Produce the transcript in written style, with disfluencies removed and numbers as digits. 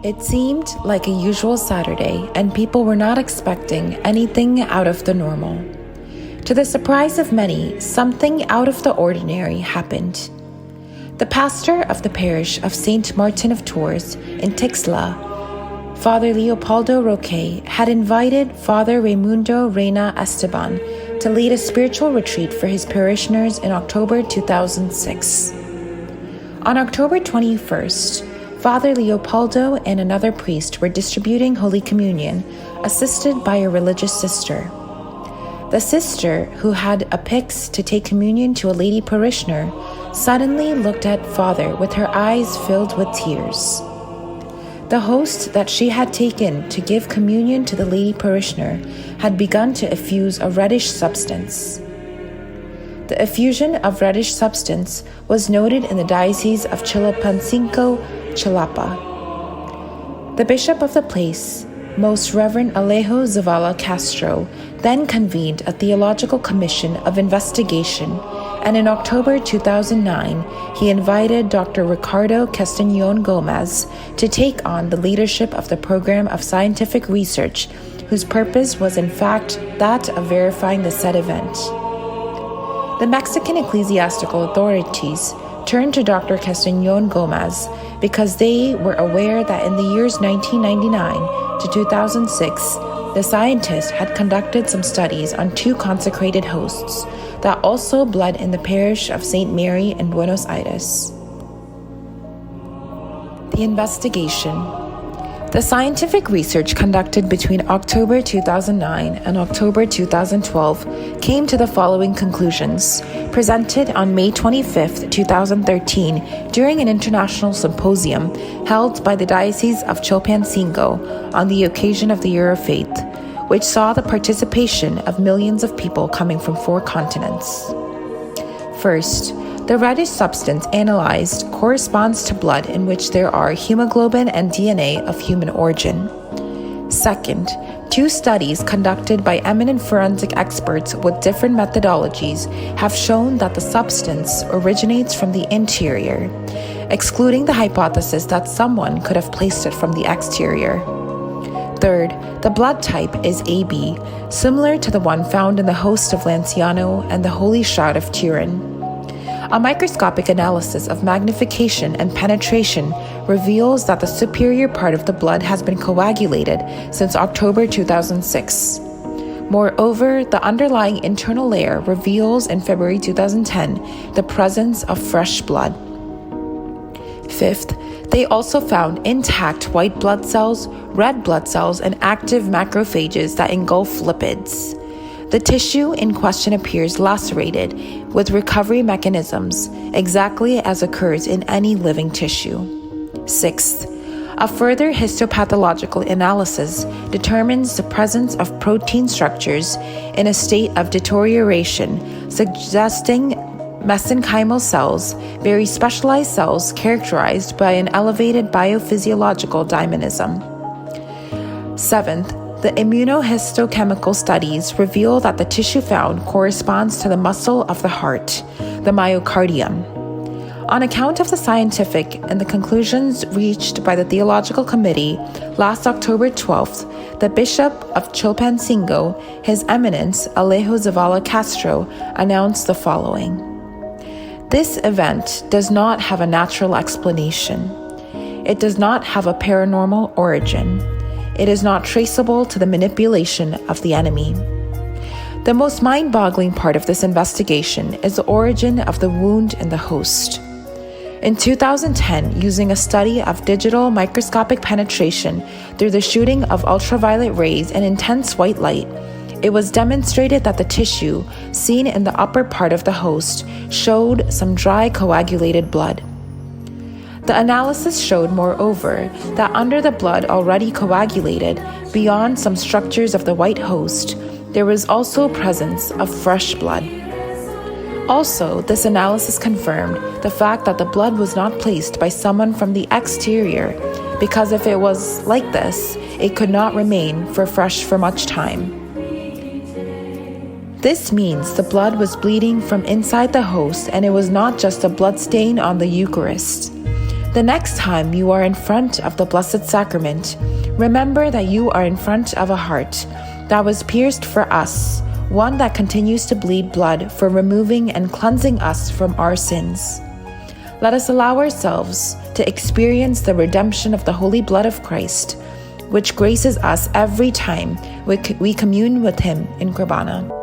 It seemed like a usual Saturday, and people were not expecting anything out of the normal. To the surprise of many, something out of the ordinary happened. The pastor of the parish of Saint Martin of Tours in Tixtla, Father Leopoldo Roque, had invited Father Raimundo Reina Esteban to lead a spiritual retreat for his parishioners in October 2006. On October 21st, Father Leopoldo and another priest were distributing Holy Communion, assisted by a religious sister. The sister, who had a pyx to take communion to a lady parishioner, suddenly looked at Father with her eyes filled with tears. The host that she had taken to give communion to the lady parishioner had begun to effuse a reddish substance. The effusion of reddish substance was noted in the diocese of Chilpancingo, Chilapa. The bishop of the place, Most Reverend Alejo Zavala Castro, then convened a theological commission of investigation, and in October 2009, he invited Dr. Ricardo Castañón Gomez to take on the leadership of the program of scientific research, whose purpose was in fact that of verifying the said event. The Mexican ecclesiastical authorities turned to Dr. Castañón Gomez because they were aware that in the years 1999 to 2006, the scientist had conducted some studies on two consecrated hosts that also bled in the parish of St. Mary in Buenos Aires. The investigation. The scientific research conducted between October 2009 and October 2012 came to the following conclusions, presented on May 25, 2013, during an international symposium held by the Diocese of Chilpancingo on the occasion of the Year of Faith, which saw the participation of millions of people coming from 4 continents. First, the reddish substance analyzed corresponds to blood in which there are hemoglobin and DNA of human origin. Second, 2 studies conducted by eminent forensic experts with different methodologies have shown that the substance originates from the interior, excluding the hypothesis that someone could have placed it from the exterior. Third, the blood type is AB, similar to the one found in the host of Lanciano and the Holy Shroud of Turin. A microscopic analysis of magnification and penetration reveals that the superior part of the blood has been coagulated since October 2006. Moreover, the underlying internal layer reveals in February 2010 the presence of fresh blood. Fifth, they also found intact white blood cells, red blood cells, and active macrophages that engulf lipids. The tissue in question appears lacerated with recovery mechanisms, exactly as occurs in any living tissue. Sixth, a further histopathological analysis determines the presence of protein structures in a state of deterioration, suggesting mesenchymal cells, very specialized cells characterized by an elevated biophysiological dynamism. Seventh, the immunohistochemical studies reveal that the tissue found corresponds to the muscle of the heart, the myocardium. On account of the scientific and the conclusions reached by the Theological Committee last October 12th, the Bishop of Chilpancingo, His Eminence Alejo Zavala Castro, announced the following. This event does not have a natural explanation. It does not have a paranormal origin. It is not traceable to the manipulation of the enemy. The most mind-boggling part of this investigation is the origin of the wound in the host. In 2010, using a study of digital microscopic penetration through the shooting of ultraviolet rays and intense white light, it was demonstrated that the tissue seen in the upper part of the host showed some dry coagulated blood. The analysis showed, moreover, that under the blood already coagulated, beyond some structures of the white host, there was also presence of fresh blood. Also, this analysis confirmed the fact that the blood was not placed by someone from the exterior, because if it was like this, it could not remain fresh for much time. This means the blood was bleeding from inside the host, and it was not just a blood stain on the Eucharist. The next time you are in front of the Blessed Sacrament, remember that you are in front of a heart that was pierced for us, one that continues to bleed blood for removing and cleansing us from our sins. Let us allow ourselves to experience the redemption of the holy blood of Christ, which graces us every time we commune with Him in Qurbana.